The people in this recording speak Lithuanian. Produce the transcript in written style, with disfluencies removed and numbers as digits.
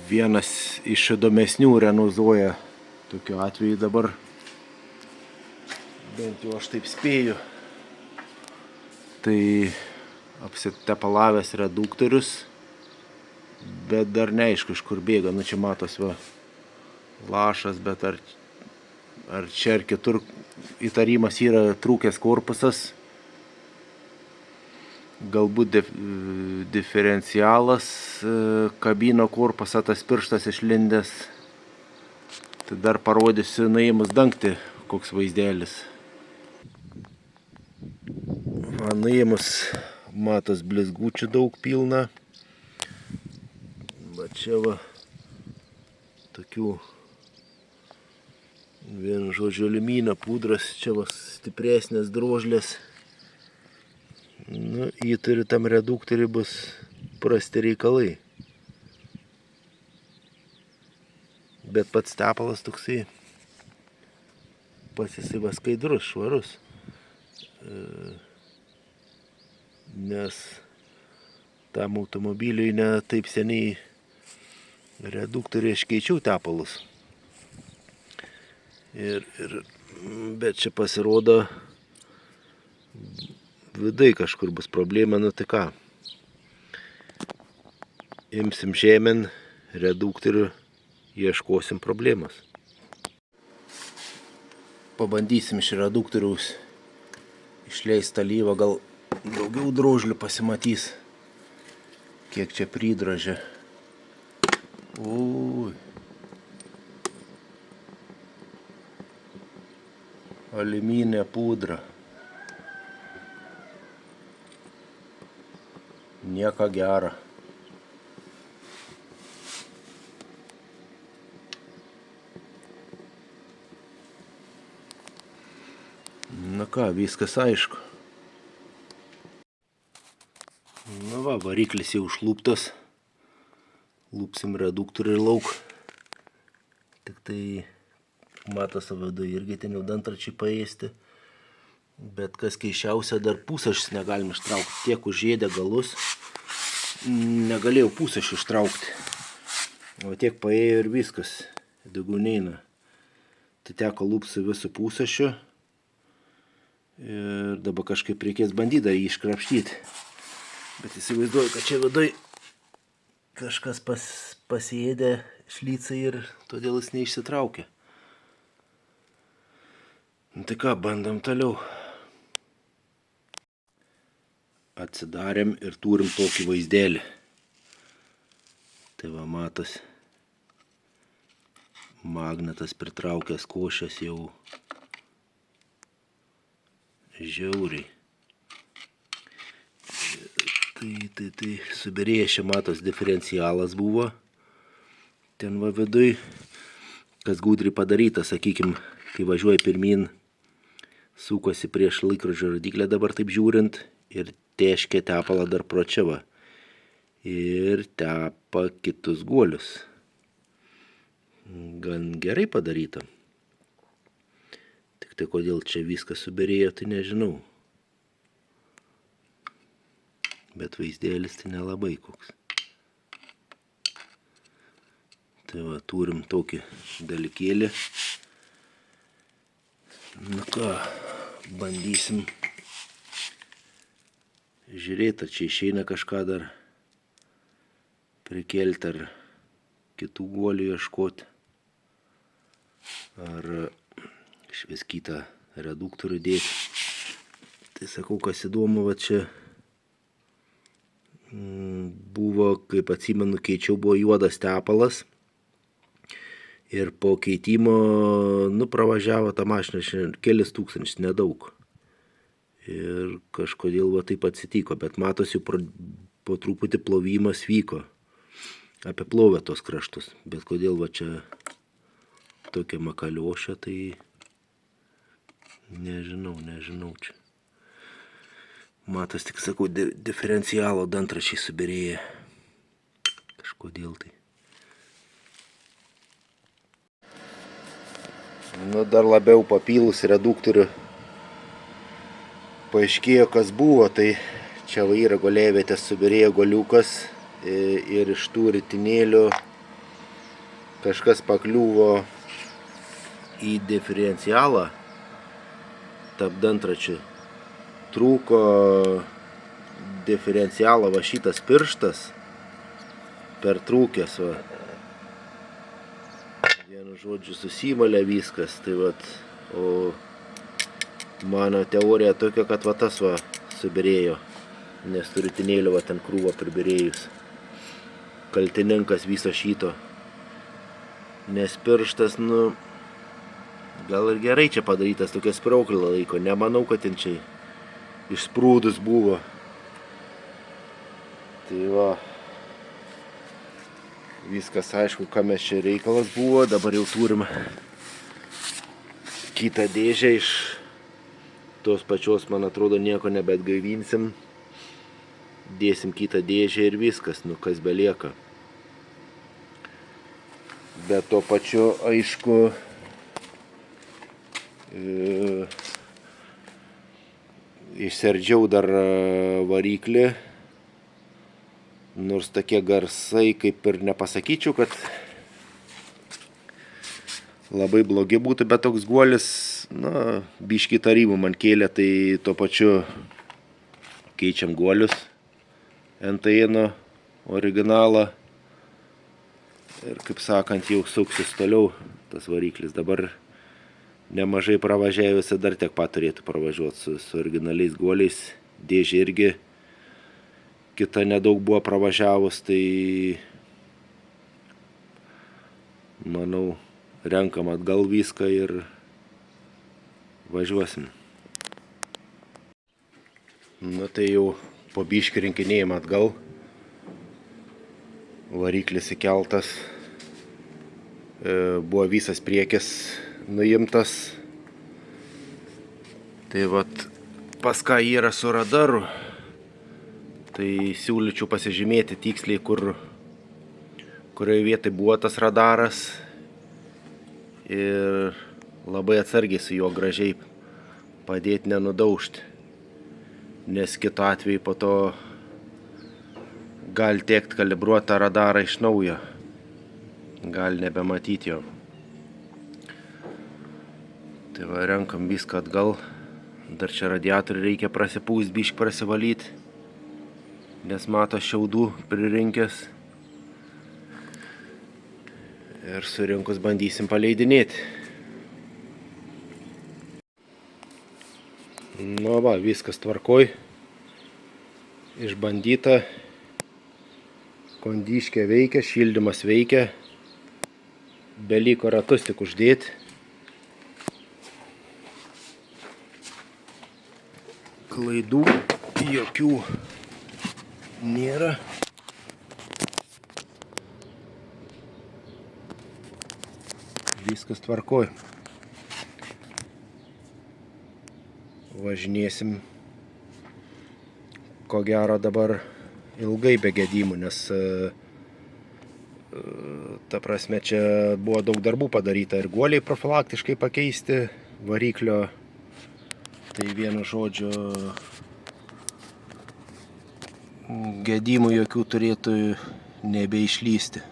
Vienas iš įdomesnių Renault Zoe tokiu atveju dabar, bent jau aš taip spėju, tai apsitepalavęs reduktorius, bet dar neaišku, iš kur bėga. Nu čia matos va lašas, bet ar čia ar kitur įtarimas yra trūkęs korpusas. Galbūt diferencialas, kabino korpusą, tas pirštas išlindęs. Tai dar parodysiu nuėmus dangtį, koks vaizdelis. Nuėmus matos blizgučių daug pilna. Va čia va tokių, vienu žodžiu, aliuminio pudras, čia va stipresnės drožlės. Nu, jį turi tam reduktoriui bus prasti reikalai. Bet pats tepalas toksai pasisiva skaidrus, švarus. Nes tam automobiliui ne taip seniai reduktoriui aš keičiau tepalus. Bet čia pasirodo vidai kažkur bus problema, nu tai ką. Imsim žemėn reduktorių, ieškosim problemas. Pabandysim iš reduktoriaus išleist alyvą, gal daugiau drožlių pasimatys, kiek čia pridrožė. Ui. Aliuminė pudra. Nieko gero. Na ką, viskas aišku. Nu va, variklis jau užluptas. Lupsim reduktorių ir lauk. Tik tai matos viduje irgi ten jau dantračiai paėsti. Bet kas keišiausia, dar pusašis negalim ištraukti. Tiek užėdė galus, negalėjau pusašį ištraukti. O tiek paėjo ir viskas, daugiau neina. Tai teko lupti visų pusašių. Ir dabar kažkaip reikės bandyti jį iškrapštyti. Bet įsivaizduoju, kad čia viduje kažkas pasiėdė šlycai ir todėl jis neišsitraukė. Nu tai ką, bandom toliau. Atsidarėm ir turim tokį vaizdelį. Tai va matos, magnetas pritraukęs košės jau žiauriai. Tai subirėjęs čia matos diferencialas buvo. Ten va viduj, kas gudriai padaryta, sakykim, kai važiuoja pirmin, sukosi prieš laikrodžio rodyklę dabar taip žiūrint ir teškia tepalą dar pro čia va. Ir tepa kitus guolius. Gan gerai padaryta. Tik tai kodėl čia viskas subirėjo, tai nežinau. Bet vaizdelis tai nelabai koks. Tai va, turim tokį dalykėlį. Na ką, bandysim žiūrėti, ar čia išeina kažką dar prikelti, ar kitų guolių ieškoti, ar išvis kitą reduktorių dėti. Tai sakau, kas įdomu, va čia buvo, kaip atsimenu, keičiau, buvo juodas tepalas. Ir po keitimo, pravažiavo tą mašiną kelis tūkstančius, nedaug. Ir kažkodėl va taip atsitiko, bet matosi, po truputį plovimas vyko. Apiplovė tos kraštus, bet kodėl va čia tokia makaliošia, tai nežinau čia. Matos, tik sakau, diferencialo dantračiai subirėję. Kažkodėl tai. Dar labiau papylus reduktorių paaiškėjo, kas buvo, tai čia va yra golėvietės subirėjo goliukas ir iš tų ritinėlių kažkas pakliuvo į diferencialą tarp dantračių. Trūko diferencialą va šitas pirštas pertrūkęs va. Vienu žodžiu susimalė viskas, tai vat, o mano teorija tokia, kad va tas va subirėjo, nes turiu tinėlį va ten krūvą pribirėjus. Kaltininkas viso šito. Nes pirštas, nu, gal ir gerai čia padarytas tokia sprauklė laiko, nemanau, kad ten čia išsprūdus buvo. Tai va, viskas aišku, kame čia reikalas buvo, dabar jau turim kitą dėžę iš tos pačios, man atrodo, nieko nebetgaivinsim. Dėsim kitą dėžę ir viskas, nu kas belieka. Bet tuo pačiu, aišku, išsiardžiau dar variklį, nors tokie garsai kaip ir nepasakyčiau, kad labai blogi būtų, bet toks guolis, na, biškį tarybų man kėlė, tai tuo pačiu keičiam guolius, NTN originalą ir, kaip sakant, jau suksis toliau tas variklis. Dabar nemažai pravažiavusi, dar tiek pat turėtų pravažiuoti su originaliais guoliais. Dėžė irgi kita nedaug buvo pravažiavus, tai manau, renkam atgal viską ir važiuosim. Na tai jau po biškį rinkinėjim atgal. Variklis įkeltas. Buvo visas priekis nuimtas. Tai vat, pas ką yra su radaru, tai siūlyčiau pasižymėti tiksliai, kurioje vietoj buvo tas radaras. Ir labai atsargiai su juo gražiai padėti nenudaužti. Nes kitu atveju po to gali tekt kalibruoti tą radarą iš naujo. Gali nebematyti jo. Tai va, renkam viską atgal. Dar čia radiatorių reikia prasipūst, biškį prasivalyti. Nes mato šiaudų pririnkęs. Ir surinkus bandysim paleidinėti. Nu va, viskas tvarkoj. Išbandyta. Kondiškė veikia, šildymas veikia. Beliko ratus tik uždėti. Klaidų jokių nėra. Viskas tvarkoj. Važinėsim, ko gero dabar ilgai be gedimų, nes ta prasme čia buvo daug darbų padaryta ir guoliai profilaktiškai pakeisti variklio. Tai vienu žodžiu, gedimų jokių turėtų nebeišlysti.